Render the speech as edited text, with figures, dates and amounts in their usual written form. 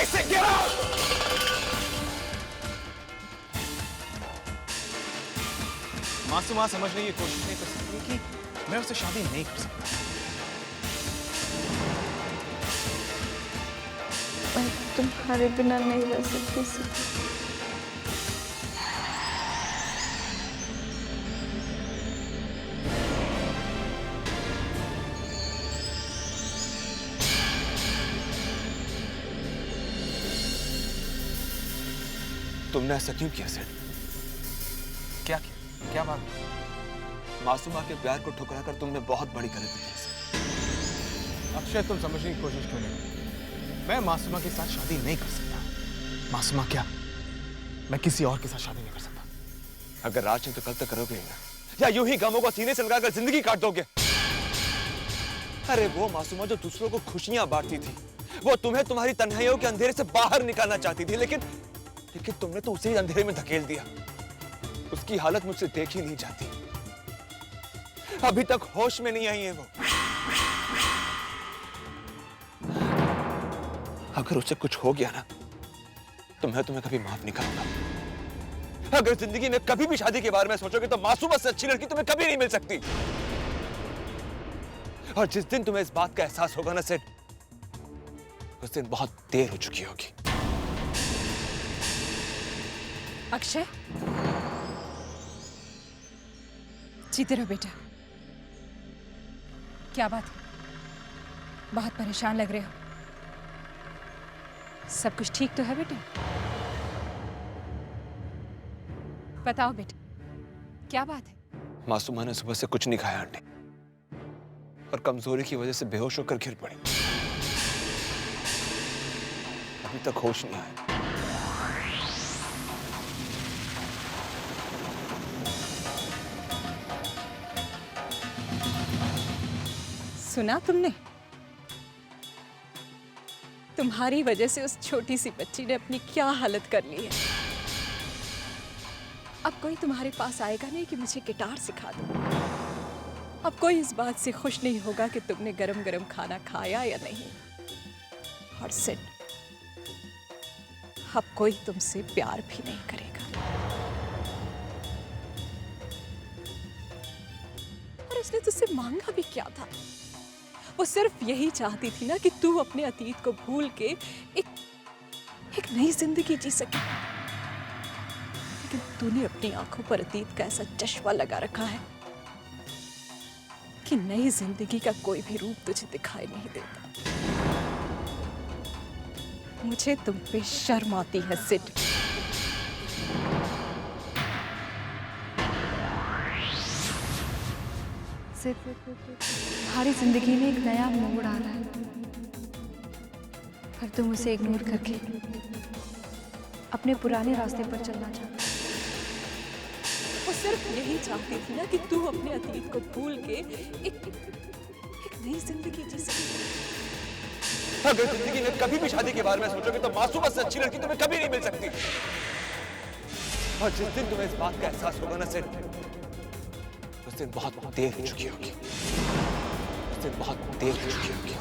I say get out! Masuma समझने की कोशिश नहीं कर सकती कि मैं उससे शादी नहीं कर सकता। मैं तुम्हारे बिना नहीं रह सकती सिर्फ। तुमने ऐसा क्यों किया सिड? क्या किया? क्या बात? मासूमा के प्यार को ठुकराकर तुमने बहुत बड़ी गलती की। अक्षय, तुम समझने की कोशिश क्यों नहीं? मैं मासूमा के साथ शादी नहीं कर सकता। मासूमा क्या? मैं किसी और के साथ शादी नहीं कर सकता। अगर राज ने तो कल तक करोगे ही ना, या यूं ही गमों को सीने से लगाकर जिंदगी काट दोगे? अरे वो मासूमा जो दूसरों को खुशियां बांटती थी, वो तुम्हें तुम्हारी तन्हाइयों के अंधेरे से बाहर निकालना चाहती थी, लेकिन तुमने तो उसे ही अंधेरे में धकेल दिया। उसकी हालत मुझसे देखी नहीं जाती। अभी तक होश में नहीं आई है वो। अगर उसे कुछ हो गया ना, तो मैं तुम्हें कभी माफ नहीं करूंगा। अगर जिंदगी में कभी भी शादी के बारे में सोचोगे तो मासूमा से अच्छी लड़की तुम्हें कभी नहीं मिल सकती। और जिस दिन तुम्हें इस बात का एहसास होगा ना सिड, उस दिन बहुत देर हो चुकी होगी। अक्षय, जीते रहो बेटा। क्या बात है? बहुत परेशान लग रहे हो। सब कुछ ठीक तो है बेटा? बताओ बेटा, क्या बात है? मासूमा ने सुबह से कुछ नहीं खाया आंटी, और कमजोरी की वजह से बेहोश होकर गिर पड़ी। अभी तक होश नहीं आया। सुना तुमने? तुम्हारी वजह से उस छोटी सी बच्ची ने अपनी क्या हालत कर ली है। अब कोई तुम्हारे पास आएगा नहीं कि मुझे गिटार सिखा दो। अब कोई इस बात से खुश नहीं होगा कि तुमने गरम गरम खाना खाया या नहीं। और सिड, अब कोई तुमसे प्यार भी नहीं करेगा। और उसने तुझसे मांगा भी क्या था? वो सिर्फ यही चाहती थी ना कि तू अपने अतीत को भूल के एक नई जिंदगी जी सके। लेकिन तूने अपनी आंखों पर अतीत का ऐसा चश्मा लगा रखा है कि नई जिंदगी का कोई भी रूप तुझे दिखाई नहीं देता। मुझे तुम पे शर्म आती है सिड। तुम्हारी जिंदगी में एक नया मोड़ आ रहा है, पर तुम उसे इग्नोर करके अपने पुराने रास्ते पर चलना चाहते हो। वो सिर्फ यही चाहती थी ना कि तू अपने अतीत को भूल के एक नई जिंदगी जी सके। अगर जिंदगी में कभी भी शादी के बारे में सोचोगे तो मासूमा से अच्छी लड़की तुम्हें कभी नहीं मिल सकती। और जिस दिन तुम्हें इस बात का एहसास होगा ना सिड, उस दिन बहुत देर हो चुकी होगी। उस दिन बहुत देर हो चुकी होगी।